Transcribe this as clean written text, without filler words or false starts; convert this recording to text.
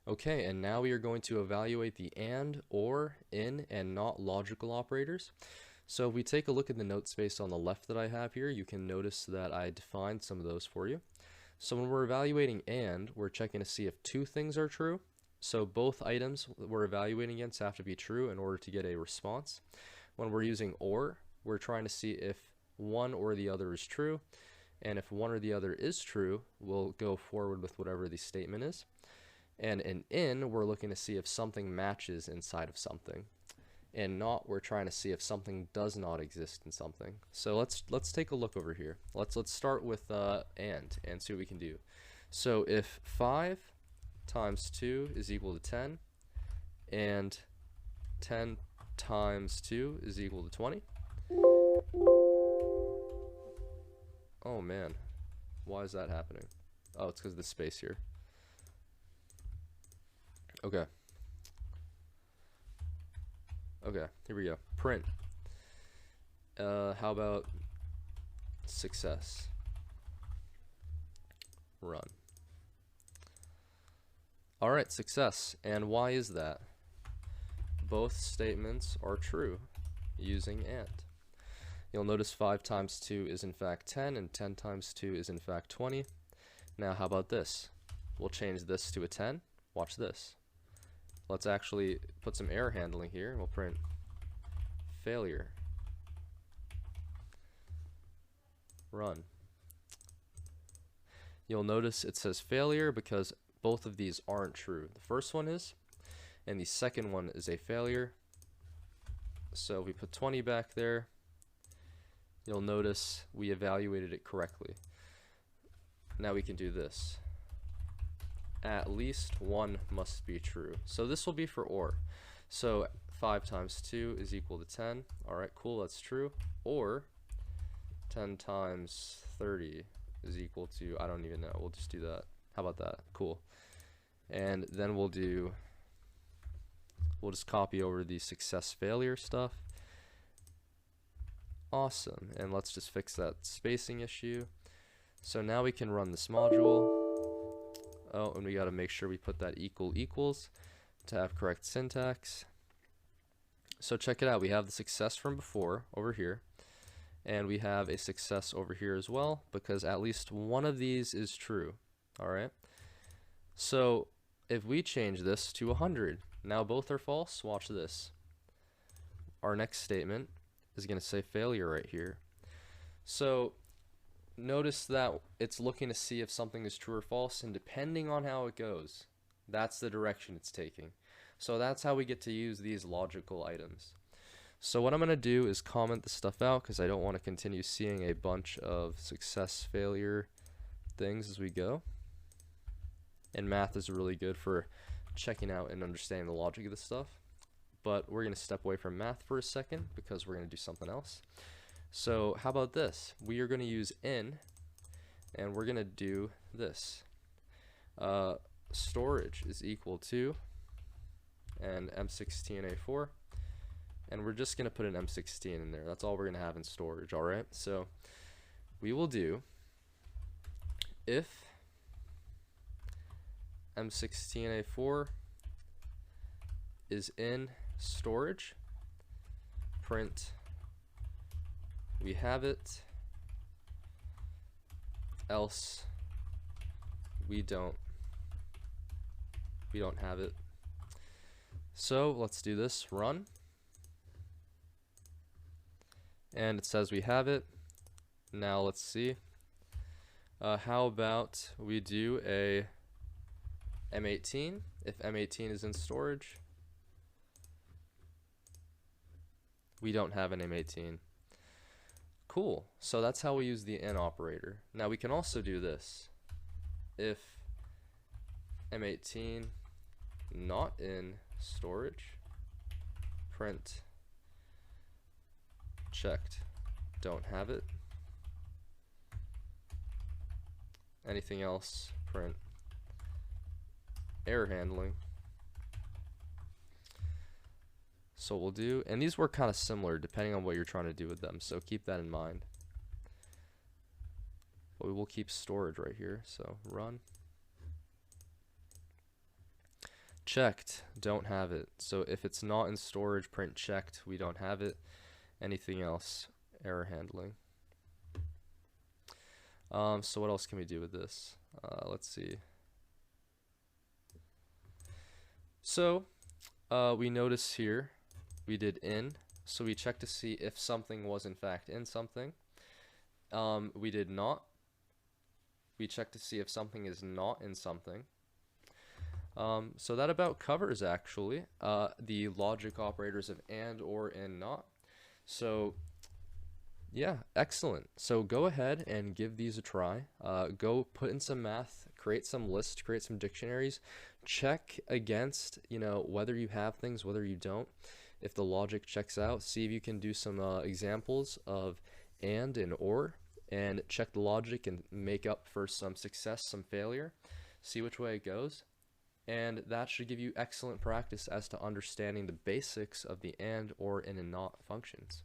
Okay, and now we are going to evaluate the and, or, in, and not logical operators. So if we take a look at the note space on the left that I have here, you can notice that I defined some of those for you. So when we're evaluating and, we're checking to see if two things are true. So both items we're evaluating against have to be true in order to get a response. When we're using or, we're trying to see if one or the other is true. And if one or the other is true, we'll go forward with whatever the statement is. And in, we're looking to see if something matches inside of something. And not, we're trying to see if something does not exist in something. So let's take a look over here. Let's start with and see what we can do. So if 5 times 2 is equal to 10, and 10 times 2 is equal to 20. Oh man, why is that happening? Oh, it's because of the space here. Okay. Okay, here we go. Print. How about success? Run. Alright, success. And why is that? Both statements are true using and. You'll notice 5 times 2 is in fact 10, and 10 times 2 is in fact 20. Now how about this? We'll change this to a 10. Watch this. Let's actually put some error handling here, and we'll print failure. Run. You'll notice it says failure because both of these aren't true. The first one is, and the second one is a failure. So if we put 20 back there, you'll notice we evaluated it correctly. Now we can do this. At least one must be true. So this will be for or. So 5 times 2 is equal to 10. Alright, cool, that's true. Or 10 times 30 is equal to, I don't even know, we'll just do that. How about that? Cool. And then we'll just copy over the success failure stuff. Awesome. And let's just fix that spacing issue. So now we can run this module. Oh, and we got to make sure we put that equals to have correct syntax. So check it out. We have the success from before over here, and we have a success over here as well, because at least one of these is true. All right. So if we change this to 100, now both are false. Watch this. Our next statement is going to say failure right here. So notice that it's looking to see if something is true or false, and depending on how it goes, that's the direction it's taking. So that's how we get to use these logical items. So what I'm going to do is comment this stuff out because I don't want to continue seeing a bunch of success failure things as we go. And math is really good for checking out and understanding the logic of this stuff. But we're going to step away from math for a second because we're going to do something else. So how about this? We are going to use in, and we're going to do this. Storage is equal to, and M16A4, and we're just going to put an M16 in there. That's all we're going to have in storage, alright? So we will do if M16A4 is in storage, print we have it, else we don't have it. So let's do this. Run, and it says we have it. Now let's see, how about we do a M18 if M18 is in storage. We don't have an M18. Cool. So that's how we use the in operator. Now we can also do this. If M18 not in storage, print checked, don't have it. Anything else, print error handling. So we'll do, and these work kind of similar depending on what you're trying to do with them, so keep that in mind. But we will keep storage right here, so run. checked, don't have it. So if it's not in storage, print checked, we don't have it. Anything else, error handling. So what else can we do with this? Let's see. So we notice here we did in, so we checked to see if something was in fact in something. We did not. We checked to see if something is not in something. So that about covers actually the logic operators of and, or, and, not. So yeah, excellent. So go ahead and give these a try. Go put in some math, create some lists, create some dictionaries, check against, whether you have things, whether you don't. If the logic checks out, see if you can do some examples of and or, and check the logic and make up for some success, some failure. See which way it goes. And that should give you excellent practice as to understanding the basics of the and, or, and not functions.